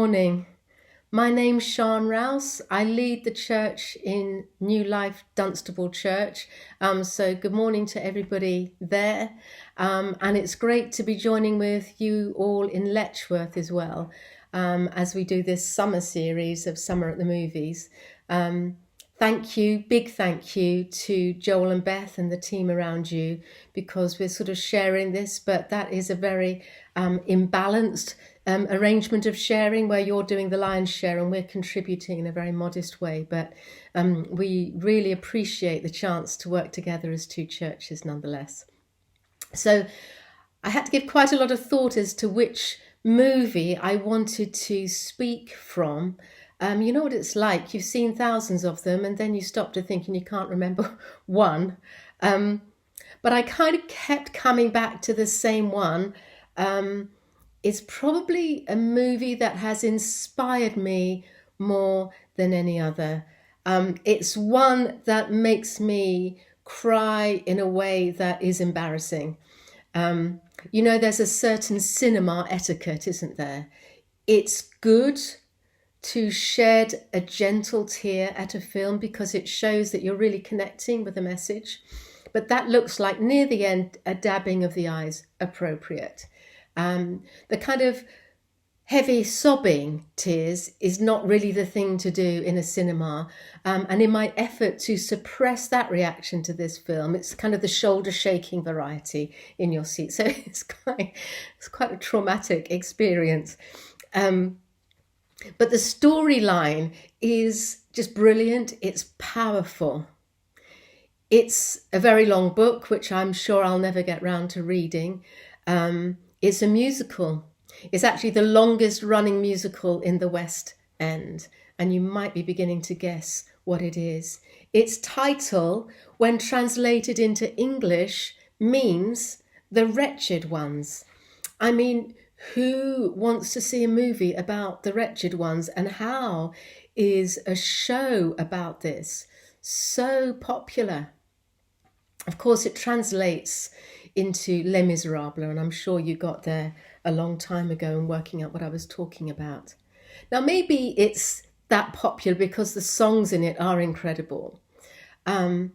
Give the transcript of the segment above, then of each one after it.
morning. My name's Sian Rous. I lead the church in New Life Dunstable Church. So good morning to everybody there. And it's great to be joining with you all in Letchworth as well, as we do this summer series of Summer at the Movies. Big thank you to Joel and Beth and the team around you, because we're sort of sharing this, but that is a very imbalanced arrangement of sharing, where you're doing the lion's share and we're contributing in a very modest way. But we really appreciate the chance to work together as two churches nonetheless. So I had to give quite a lot of thought as to which movie I wanted to speak from. You know what it's like. You've seen thousands of them and then you stop to think and you can't remember one. But I kind of kept coming back to the same one. It's probably a movie that has inspired me more than any other. It's one that makes me cry in a way that is embarrassing. There's a certain cinema etiquette, isn't there? It's good to shed a gentle tear at a film because it shows that you're really connecting with the message. But that looks like, near the end, a dabbing of the eyes appropriate. The kind of heavy sobbing tears is not really the thing to do in a cinema. And in my effort to suppress that reaction to this film, it's kind of the shoulder shaking variety in your seat. So it's quite a traumatic experience. But the storyline is just brilliant. It's powerful. It's a very long book, which I'm sure I'll never get round to reading. It's a musical. It's actually the longest running musical in the West End, and you might be beginning to guess what it is. Its title, when translated into English, means The Wretched Ones. I mean, who wants to see a movie about the wretched ones, and how is a show about this so popular? Of course, it translates into Les Miserables, and I'm sure you got there a long time ago and working out what I was talking about. Now, maybe it's that popular because the songs in it are incredible. But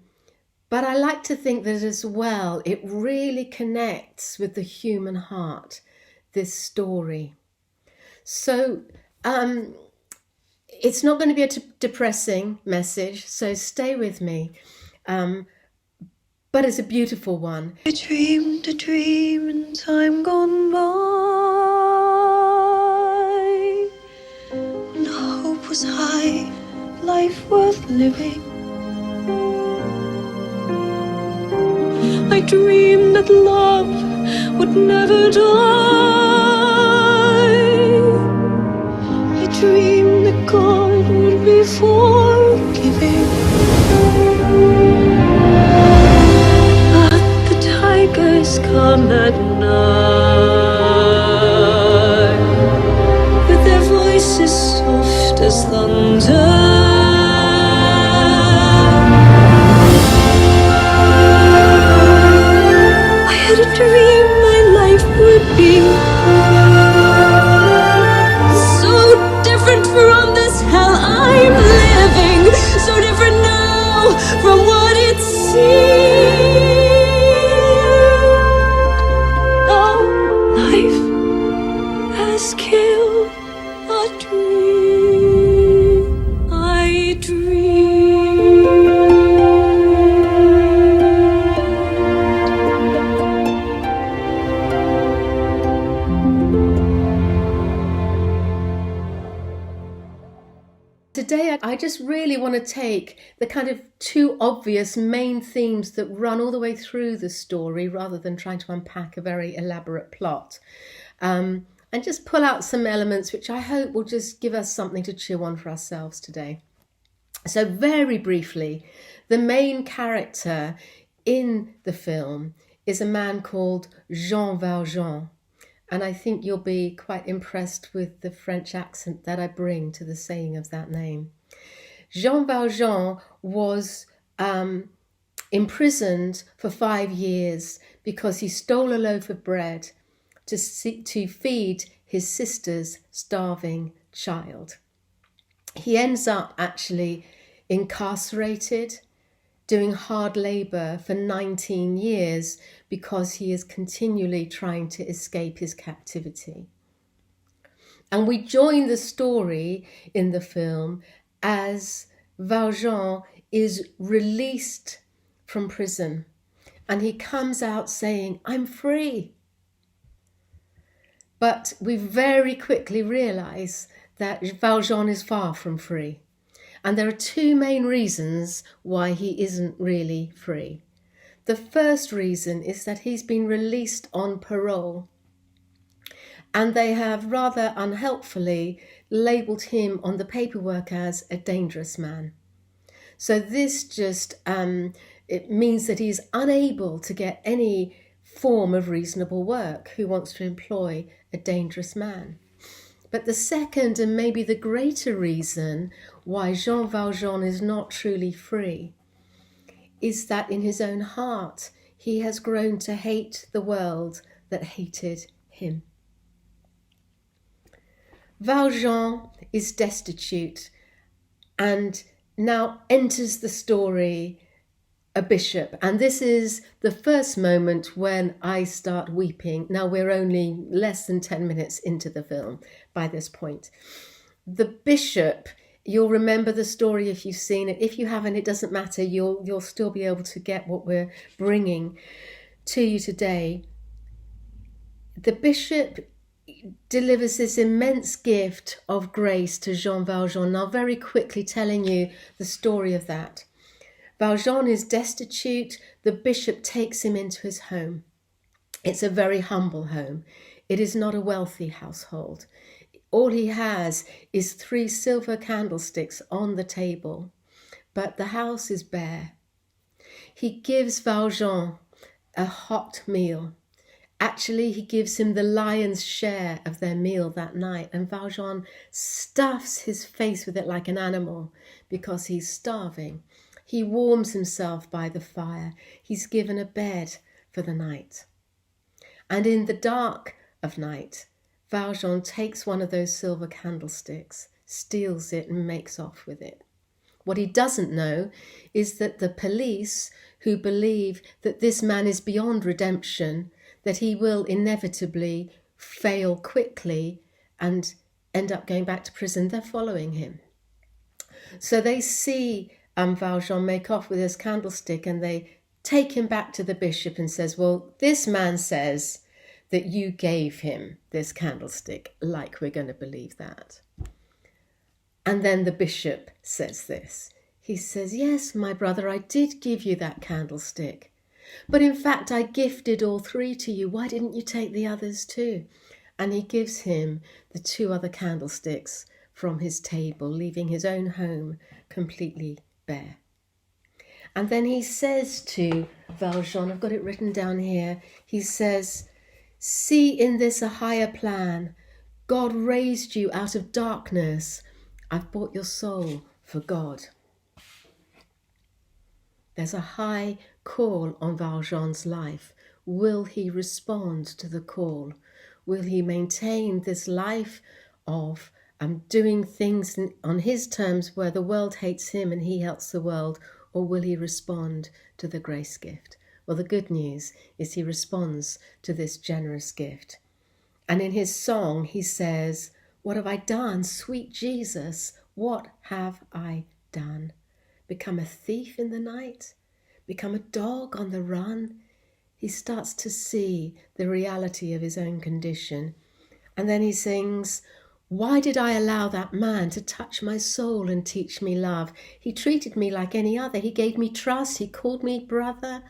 I like to think that as well, it really connects with the human heart, this story. So it's not going to be a depressing message, so stay with me. But it's a beautiful one. I dreamed a dream in time gone by, when hope was high, life worth living. I dreamed that love would never die. I dreamed that God would be forgiving. But the tigers come at night, with their voices soft as thunder. A dream my life would be so different from this hell I'm living, so different now from what it seemed. Now life has killed a dream I dreamed. Today, I just really want to take the kind of two obvious main themes that run all the way through the story, rather than trying to unpack a very elaborate plot, and just pull out some elements which I hope will just give us something to chew on for ourselves today. So very briefly, the main character in the film is a man called Jean Valjean. And I think you'll be quite impressed with the French accent that I bring to the saying of that name. Jean Valjean was imprisoned for 5 years because he stole a loaf of bread to feed his sister's starving child. He ends up actually incarcerated, doing hard labour for 19 years because he is continually trying to escape his captivity. And we join the story in the film as Valjean is released from prison and he comes out saying, "I'm free." But we very quickly realise that Valjean is far from free. And there are two main reasons why he isn't really free. The first reason is that he's been released on parole. And they have rather unhelpfully labelled him on the paperwork as a dangerous man. So this just, it means that he's unable to get any form of reasonable work. Who wants to employ a dangerous man? But the second and maybe the greater reason why Jean Valjean is not truly free is that in his own heart he has grown to hate the world that hated him. Valjean is destitute and now enters the story a bishop. And this is the first moment when I start weeping. Now we're only less than 10 minutes into the film by this point. The bishop, you'll remember the story if you've seen it. If you haven't, it doesn't matter. You'll still be able to get what we're bringing to you today. The bishop delivers this immense gift of grace to Jean Valjean. Now very quickly telling you the story of that. Valjean is destitute. The bishop takes him into his home. It's a very humble home. It is not a wealthy household. All he has is 3 silver candlesticks on the table, but the house is bare. He gives Valjean a hot meal. Actually, he gives him the lion's share of their meal that night, and Valjean stuffs his face with it like an animal because he's starving. He warms himself by the fire. He's given a bed for the night. And in the dark of night, Valjean takes one of those silver candlesticks, steals it and makes off with it. What he doesn't know is that the police, who believe that this man is beyond redemption, that he will inevitably fail quickly and end up going back to prison, they're following him. So they see Valjean make off with his candlestick and they take him back to the bishop and says, "Well, this man says that you gave him this candlestick, like we're going to believe that." And then the bishop says this. He says, "Yes, my brother, I did give you that candlestick. But in fact, I gifted all 3 to you. Why didn't you take the others too?" And he gives him the 2 other candlesticks from his table, leaving his own home completely bare. And then he says to Valjean, I've got it written down here, he says, "See in this a higher plan. God raised you out of darkness. I've bought your soul for God." There's a high call on Valjean's life. Will he respond to the call? Will he maintain this life of doing things on his terms where the world hates him and he helps the world, or will he respond to the grace gift? Well, the good news is he responds to this generous gift. And in his song, he says, "What have I done, sweet Jesus? What have I done? Become a thief in the night? Become a dog on the run?" He starts to see the reality of his own condition. And then he sings, "Why did I allow that man to touch my soul and teach me love? He treated me like any other. He gave me trust. He called me brother.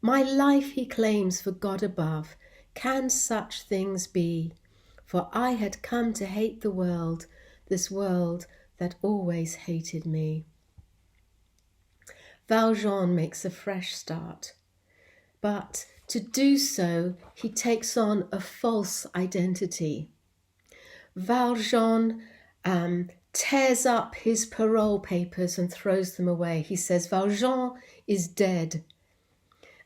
My life he claims for God above. Can such things be? For I had come to hate the world, this world that always hated me." Valjean makes a fresh start, but to do so, he takes on a false identity. Valjean tears up his parole papers and throws them away. He says Valjean is dead.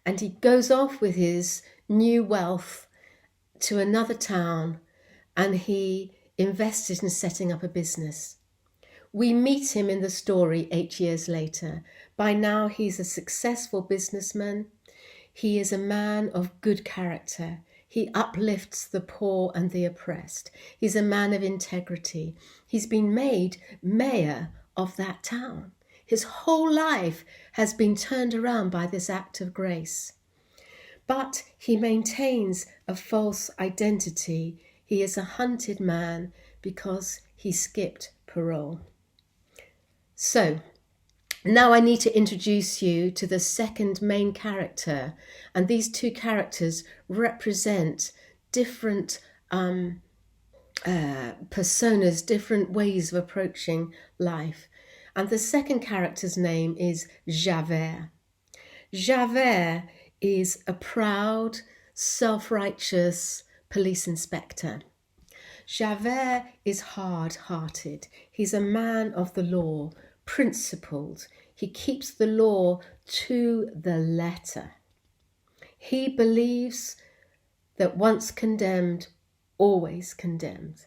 And he goes off with his new wealth to another town and he invested in setting up a business. We meet him in the story 8 years later. By now, he's a successful businessman. He is a man of good character. He uplifts the poor and the oppressed. He's a man of integrity. He's been made mayor of that town. His whole life has been turned around by this act of grace. But he maintains a false identity. He is a hunted man because he skipped parole. So, now I need to introduce you to the second main character, and these two characters represent different personas, different ways of approaching life. And the second character's name is Javert. Javert is a proud, self-righteous police inspector. Javert is hard-hearted. He's a man of the law, principled. He keeps the law to the letter. He believes that once condemned, always condemned.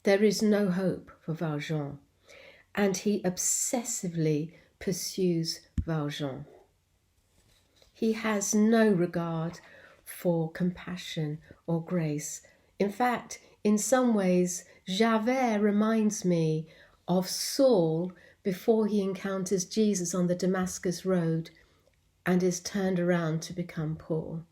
There is no hope for Valjean, and he obsessively pursues Valjean. He has no regard for compassion or grace. In fact, in some ways, Javert reminds me of Saul before he encounters Jesus on the Damascus road and is turned around to become Paul.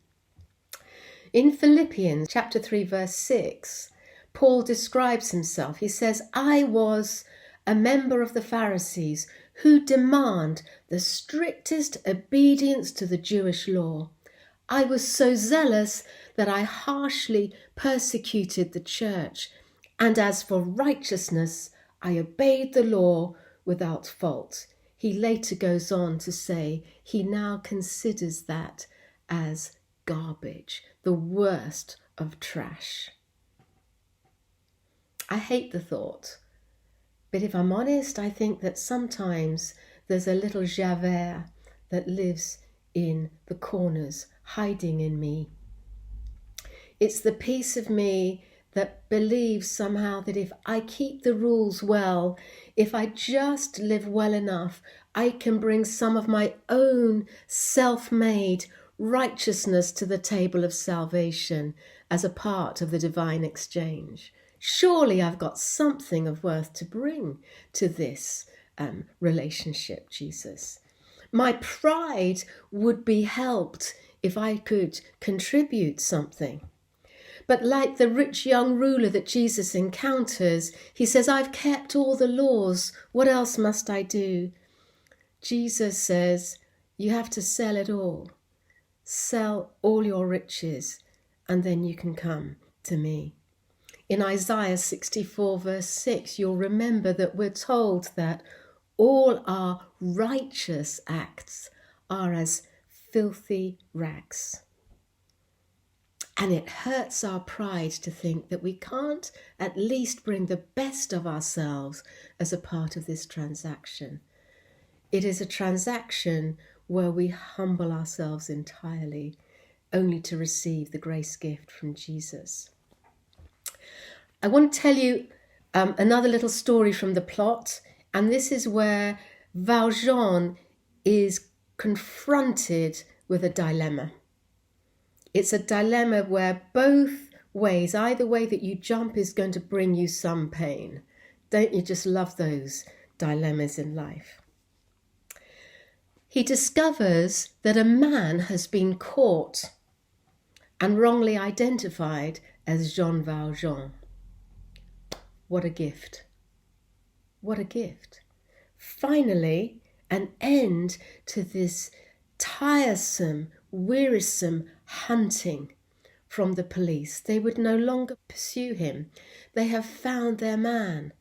In Philippians chapter 3, verse 6, Paul describes himself. He says, I was a member of the Pharisees who demand the strictest obedience to the Jewish law. I was so zealous that I harshly persecuted the church, and as for righteousness, I obeyed the law without fault. He later goes on to say he now considers that as garbage, the worst of trash. I hate the thought, but if I'm honest, I think that sometimes there's a little Javert that lives in the corners, hiding in me. It's the piece of me that believes somehow that if I keep the rules well, if I just live well enough, I can bring some of my own self-made righteousness to the table of salvation as a part of the divine exchange. Surely I've got something of worth to bring to this relationship, Jesus. My pride would be helped if I could contribute something. But like the rich young ruler that Jesus encounters, he says, I've kept all the laws. What else must I do? Jesus says, you have to sell it all. Sell all your riches, and then you can come to me. In Isaiah 64 verse 6, you'll remember that we're told that all our righteous acts are as filthy rags. And it hurts our pride to think that we can't at least bring the best of ourselves as a part of this transaction. It is a transaction where we humble ourselves entirely, only to receive the grace gift from Jesus. I want to tell you another little story from the plot, and this is where Valjean is confronted with a dilemma. It's a dilemma where both ways, either way that you jump is going to bring you some pain. Don't you just love those dilemmas in life? He discovers that a man has been caught and wrongly identified as Jean Valjean. What a gift. What a gift. Finally, an end to this tiresome, wearisome hunting from the police. They would no longer pursue him. They have found their man.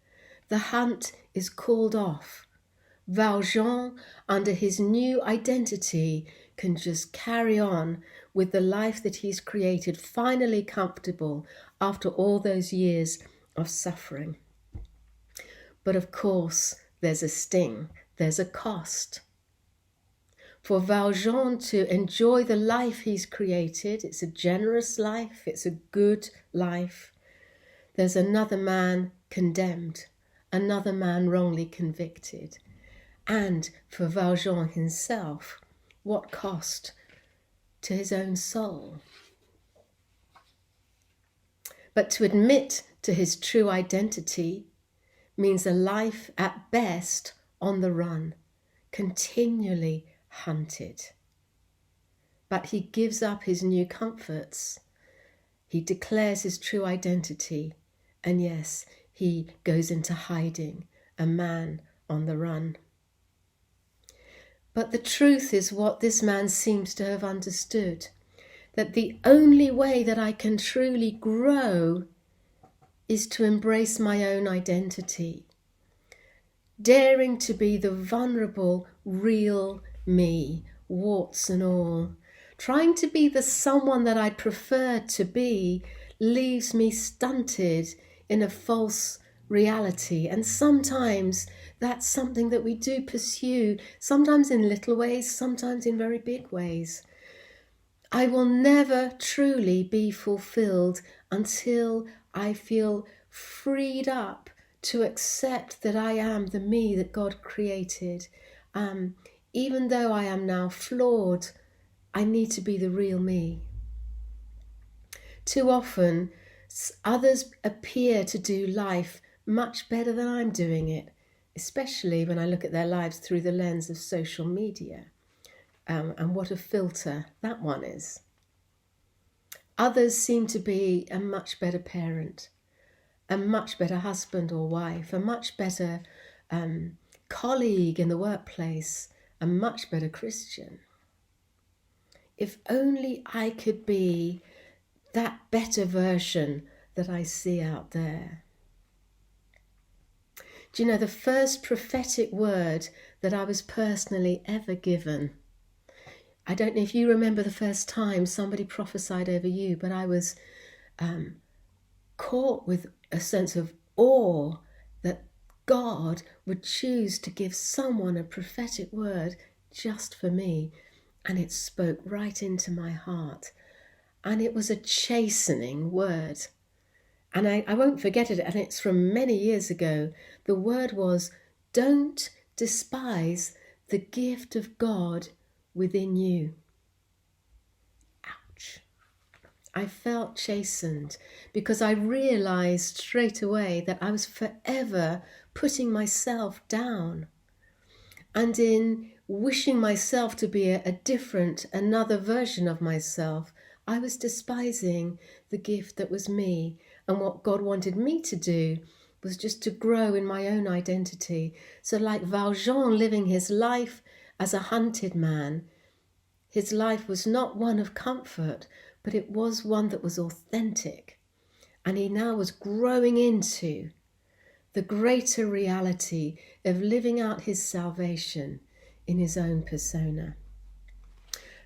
The hunt is called off. Valjean, under his new identity, can just carry on with the life that he's created, finally comfortable after all those years of suffering. But of course, there's a sting, there's a cost. For Valjean to enjoy the life he's created, it's a generous life, it's a good life. There's another man condemned, another man wrongly convicted. And for Valjean himself, what cost to his own soul? But to admit to his true identity means a life at best on the run, continually hunted. But he gives up his new comforts. He declares his true identity. And yes, he goes into hiding, a man on the run. But the truth is what this man seems to have understood, that the only way that I can truly grow is to embrace my own identity, daring to be the vulnerable, real me, warts and all. Trying to be the someone that I prefer to be leaves me stunted in a false reality. And sometimes that's something that we do pursue, sometimes in little ways, sometimes in very big ways. I will never truly be fulfilled until I feel freed up to accept that I am the me that God created. Even though I am now flawed, I need to be the real me. Too often, others appear to do life much better than I'm doing it, especially when I look at their lives through the lens of social media. And what a filter that one is. Others seem to be a much better parent, a much better husband or wife, a much better colleague in the workplace, a much better Christian. If only I could be that better version that I see out there. Do you know, the first prophetic word that I was personally ever given, I don't know if you remember the first time somebody prophesied over you, but I was caught with a sense of awe that God would choose to give someone a prophetic word just for me. And it spoke right into my heart. And it was a chastening word. And I won't forget it. And it's from many years ago. The word was, don't despise the gift of God within you. Ouch. I felt chastened because I realized straight away that I was forever putting myself down. And in wishing myself to be a different, another version of myself, I was despising the gift that was me. And what God wanted me to do was just to grow in my own identity. So like Valjean living his life as a hunted man, his life was not one of comfort, but it was one that was authentic. And he now was growing into the greater reality of living out his salvation in his own persona.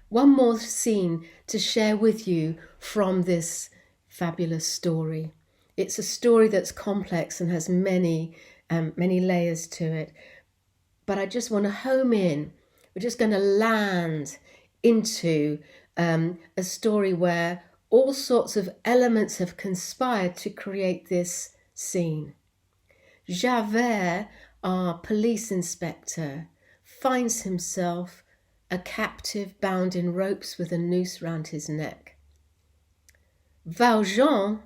One more scene to share with you from this fabulous story. It's a story that's complex and has many layers to it. But I just want to home in. We're just going to land into a story where all sorts of elements have conspired to create this scene. Javert, our police inspector, finds himself a captive bound in ropes with a noose round his neck. Valjean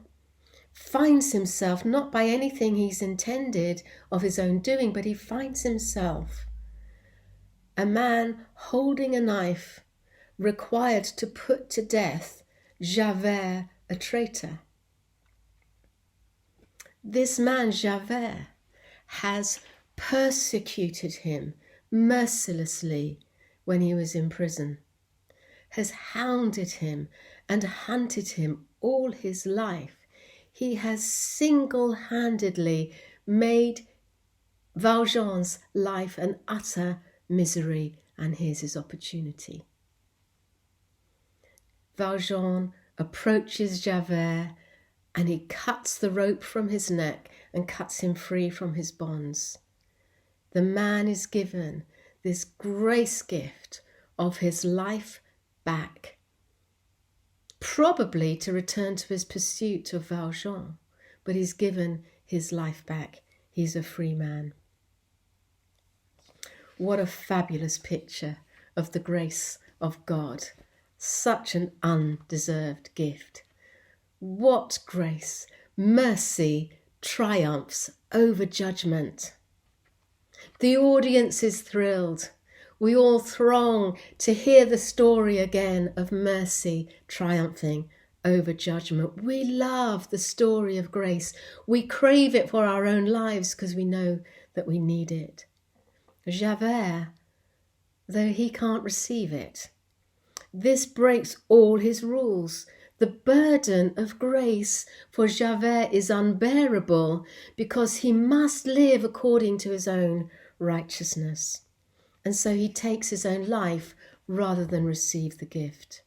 finds himself not by anything he's intended of his own doing, but he finds himself a man holding a knife required to put to death Javert, a traitor. This man, Javert, has persecuted him mercilessly when he was in prison, has hounded him and hunted him all his life. He has single-handedly made Valjean's life an utter misery, and here's his opportunity. Valjean approaches Javert and he cuts the rope from his neck and cuts him free from his bonds. The man is given this grace gift of his life back, probably to return to his pursuit of Valjean, but he's given his life back. He's a free man. What a fabulous picture of the grace of God. Such an undeserved gift. What grace! Mercy triumphs over judgment. The audience is thrilled. We all throng to hear the story again of mercy triumphing over judgment. We love the story of grace. We crave it for our own lives because we know that we need it. Javert, though he can't receive it, this breaks all his rules. The burden of grace for Javert is unbearable because he must live according to his own righteousness. And so he takes his own life rather than receive the gift.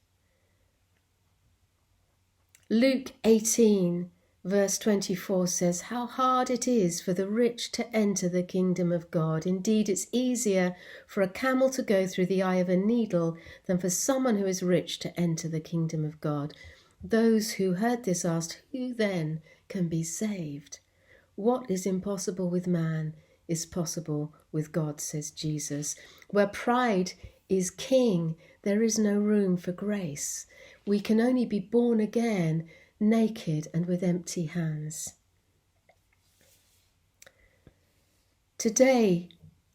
Luke 18 verse 24 says, "How hard it is for the rich to enter the kingdom of God. Indeed, it's easier for a camel to go through the eye of a needle than for someone who is rich to enter the kingdom of God." Those who heard this asked, "Who then can be saved?" What is impossible with man is possible with God, says Jesus. Where pride is king, there is no room for grace. We can only be born again naked and with empty hands. Today,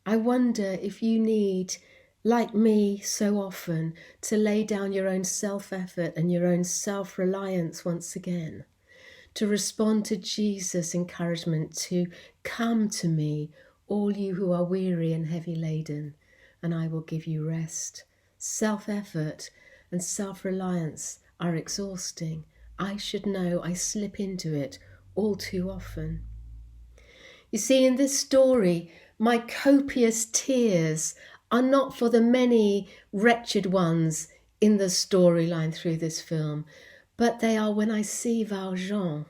I wonder if you need, like me so often, to lay down your own self-effort and your own self-reliance once again, to respond to Jesus' encouragement to come to me, all you who are weary and heavy laden, and I will give you rest. Self-effort and self-reliance are exhausting. I should know I slip into it all too often. You see, in this story, my copious tears are not for the many wretched ones in the storyline through this film, but they are when I see Valjean,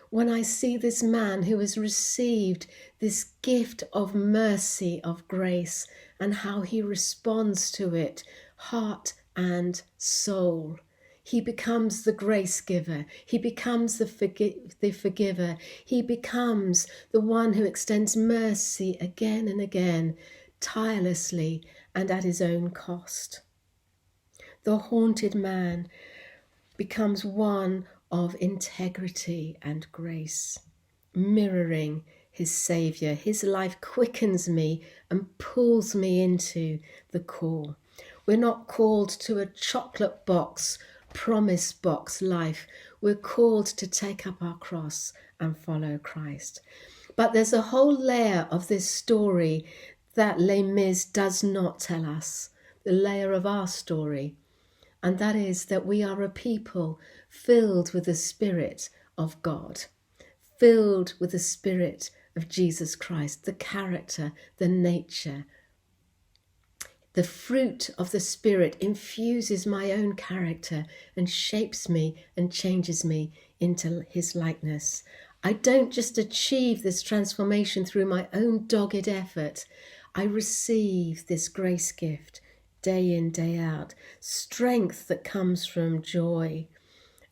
when I see this man who has received this gift of mercy, of grace, and how he responds to it, heart and soul. He becomes the grace giver. He becomes the forgiver. He becomes the one who extends mercy again and again, tirelessly and at his own cost. The haunted man becomes one of integrity and grace, mirroring his Saviour. His life quickens me and pulls me into the core. We're not called to a chocolate box, promise box life. We're called to take up our cross and follow Christ. But there's a whole layer of this story that Les Mis does not tell us, the layer of our story. And that is that we are a people filled with the Spirit of God, filled with the Spirit of Jesus Christ, the character, the nature. The fruit of the Spirit infuses my own character and shapes me and changes me into his likeness. I don't just achieve this transformation through my own dogged effort. I receive this grace gift day in, day out, strength that comes from joy,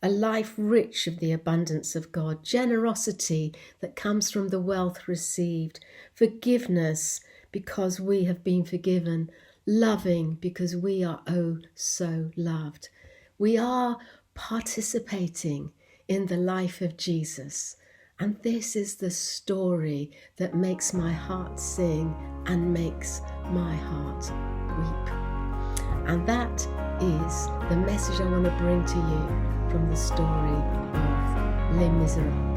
a life rich of the abundance of God, generosity that comes from the wealth received, forgiveness because we have been forgiven, loving because we are oh so loved. We are participating in the life of Jesus. And this is the story that makes my heart sing and makes my heart weep. And that is the message I want to bring to you from the story of Les Miserables.